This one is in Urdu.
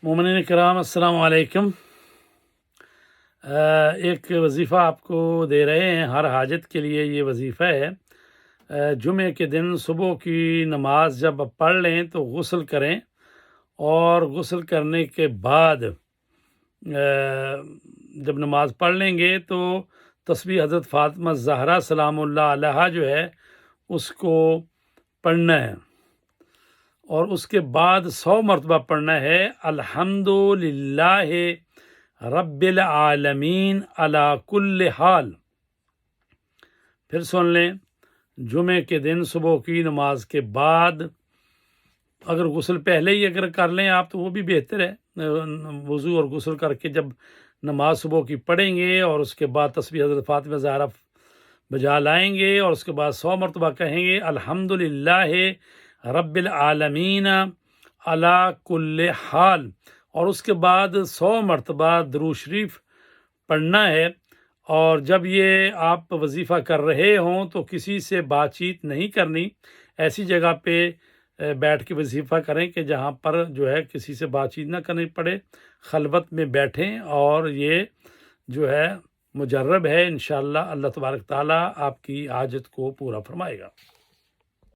مومنین کرام السلام علیکم۔ ایک وظیفہ آپ کو دے رہے ہیں، ہر حاجت کے لیے یہ وظیفہ ہے۔ جمعے کے دن صبح کی نماز جب آپ پڑھ لیں تو غسل کریں، اور غسل کرنے کے بعد جب نماز پڑھ لیں گے تو تسبیح حضرت فاطمہ زہرا سلام اللہ علیہا جو ہے اس کو پڑھنا ہے، اور اس کے بعد 100 مرتبہ پڑھنا ہے الحمدللہ رب العالمین علی کل حال۔ پھر سن لیں، جمعے کے دن صبح کی نماز کے بعد اگر غسل پہلے ہی اگر کر لیں آپ تو وہ بھی بہتر ہے، وضو اور غسل کر کے جب نماز صبح کی پڑھیں گے اور اس کے بعد تسبیح حضرت فاطمہ زہرا بجا لائیں گے، اور اس کے بعد 100 مرتبہ کہیں گے الحمدللہ رب العالمین علی کل حال، اور اس کے بعد 100 مرتبہ درود شریف پڑھنا ہے۔ اور جب یہ آپ وظیفہ کر رہے ہوں تو کسی سے بات چیت نہیں کرنی، ایسی جگہ پہ بیٹھ کے وظیفہ کریں کہ جہاں پر جو ہے کسی سے بات چیت نہ کرنی پڑے، خلوت میں بیٹھیں، اور یہ جو ہے مجرب ہے، انشاءاللہ اللہ تبارک تعالیٰ آپ کی حاجت کو پورا فرمائے گا۔